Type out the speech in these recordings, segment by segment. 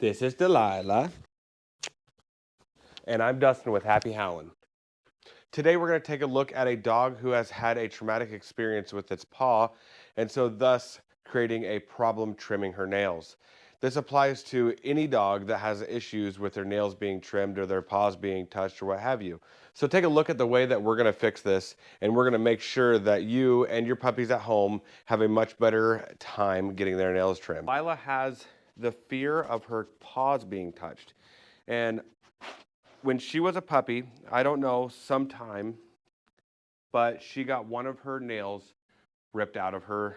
This is Delilah. And I'm Dustin with Happy Howlin'. Today we're going to take a look at a dog who has had a traumatic experience with its paw, and so thus creating a problem trimming her nails. This applies to any dog that has issues with their nails being trimmed or their paws being touched or what have you. So take a look at the way that we're going to fix this, and we're going to make sure that you and your puppies at home have a much better time getting their nails trimmed. Lila has the fear of her paws being touched. And when she was a puppy, I don't know, sometime, but she got one of her nails ripped out of her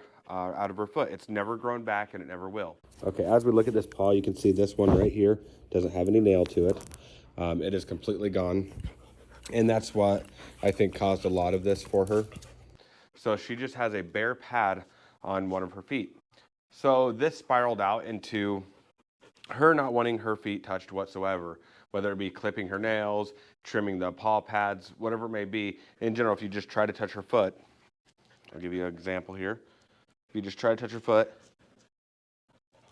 foot. It's never grown back and it never will. Okay, as we look at this paw, you can see this one right here doesn't have any nail to it. It is completely gone. And that's what I think caused a lot of this for her. So she just has a bare pad on one of her feet. So this spiraled out into her not wanting her feet touched whatsoever, whether it be clipping her nails, trimming the paw pads, whatever it may be. In general, if you just try to touch her foot, I'll give you an example here. If you just try to touch her foot,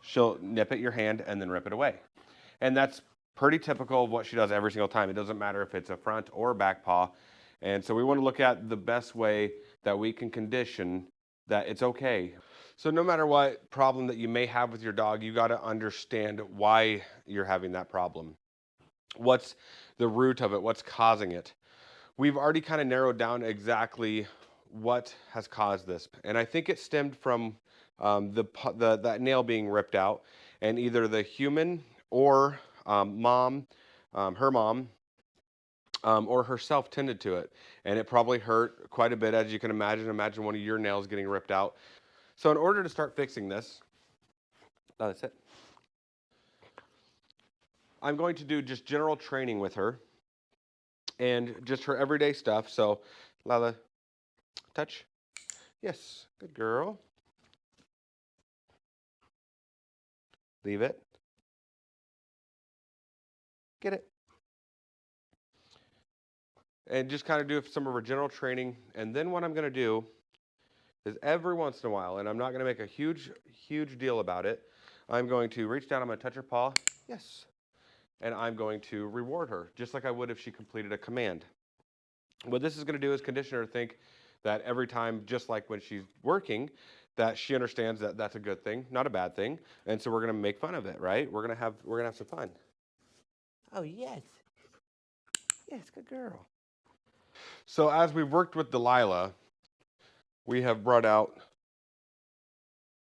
she'll nip at your hand and then rip it away. And that's pretty typical of what she does every single time. It doesn't matter if it's a front or back paw. And so we want to look at the best way that we can condition that it's okay. So no matter what problem that you may have with your dog, you got to understand why you're having that problem. What's the root of it? What's causing it? We've already kind of narrowed down exactly what has caused this. And I think it stemmed from that nail being ripped out, and either the human or her mom, or herself tended to it. And it probably hurt quite a bit, as you can imagine. Imagine one of your nails getting ripped out. So in order to start fixing this, that's it. I'm going to do just general training with her and just her everyday stuff. So, Lila, touch. Yes, good girl. Leave it. Get it. And just kind of do some of her general training. And then what I'm going to do is every once in a while, and I'm not going to make a huge deal about it, I'm going to reach down, I'm going to touch her paw. Yes. And I'm going to reward her, just like I would if she completed a command. What this is going to do is condition her to think that every time, just like when she's working, that she understands that that's a good thing, not a bad thing. And so we're going to make fun of it, right? We're going to have some fun. Oh, yes. Yes, good girl. So as we've worked with Delilah, we have brought out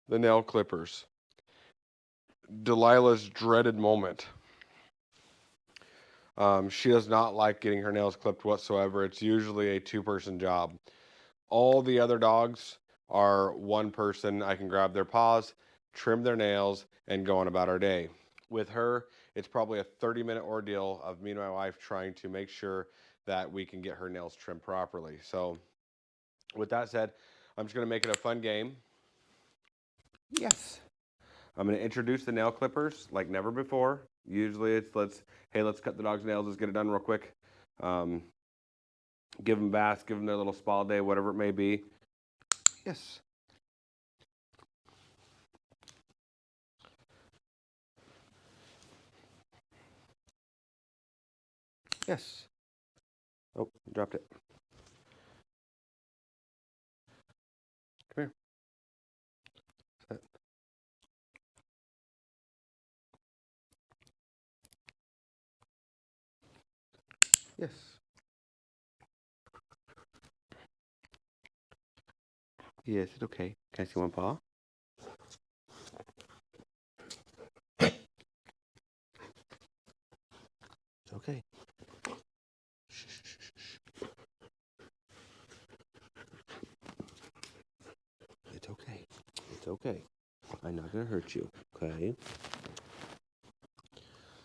the nail clippers. Delilah's dreaded moment. She does not like getting her nails clipped whatsoever. It's usually a two-person job. All the other dogs are one person. I can grab their paws, trim their nails, and go on about our day. With her, it's probably a 30-minute ordeal of me and my wife trying to make sure that we can get her nails trimmed properly. So with that said, I'm just going to make it a fun game. Yes. I'm going to introduce the nail clippers like never before. Usually it's let's cut the dog's nails, let's get it done real quick. Give them baths, give them their little spa day, whatever it may be. Yes. Yes. Oh, dropped it. Come here. Set. Yes. Yes, it's okay. Can I see one paw? It's okay. Shh, shh, shh, shh. It's okay. It's okay. I'm not going to hurt you, okay?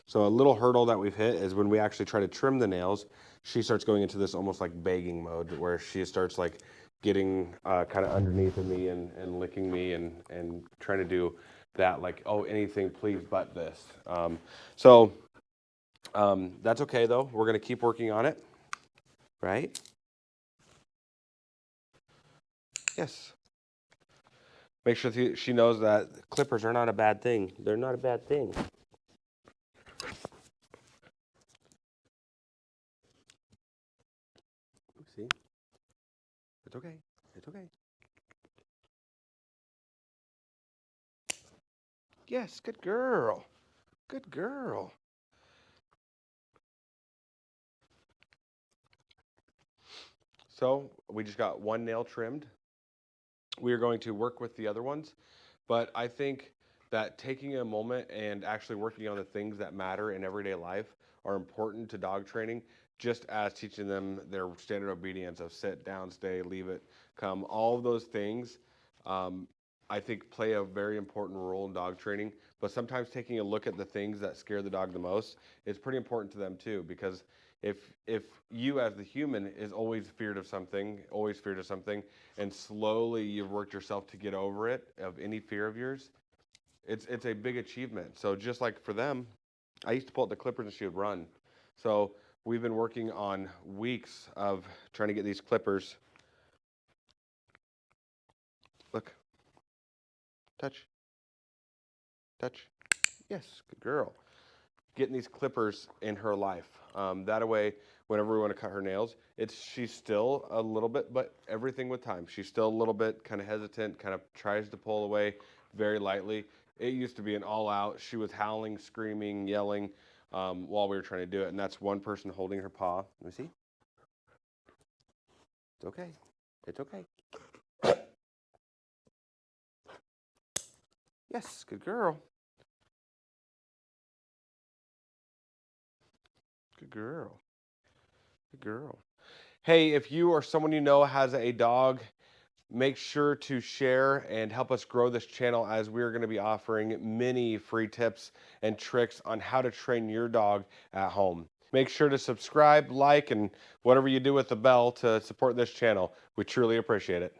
So a little hurdle that we've hit is when we actually try to trim the nails, she starts going into this almost like begging mode where she starts like getting kind of underneath of me and licking me and trying to do that like, oh, anything please but this. That's okay though. We're going to keep working on it, right? Yes. Make sure she knows that clippers are not a bad thing. They're not a bad thing. okay. It's okay. Yes, good girl. Good girl. So we just got one nail trimmed. We are going to work with the other ones, but I think that taking a moment and actually working on the things that matter in everyday life are important to dog training, just as teaching them their standard obedience of sit, down, stay, leave it, come. All of those things, um, I think, play a very important role in dog training. But sometimes taking a look at the things that scare the dog the most is pretty important to them too, because if you as the human is always feared of something, and slowly you've worked yourself to get over it of any fear of yours, it's a big achievement. So just like for them, I used to pull out the clippers and she would run. So we've been working on weeks of trying to get these clippers. Look, touch, touch. Yes, good girl. Getting these clippers in her life. That way, whenever we want to cut her nails, she's still a little bit, but everything with time. She's still a little bit kind of hesitant, kind of tries to pull away very lightly. It used to be an all-out. She was howling, screaming, yelling while we were trying to do it, and that's one person holding her paw. Let me see. It's okay. It's okay. Yes, good girl. Good girl. Good girl. Hey, if you or someone you know has a dog, make sure to share and help us grow this channel, as we're going to be offering many free tips and tricks on how to train your dog at home. Make sure to subscribe, like, and whatever you do with the bell to support this channel. We truly appreciate it.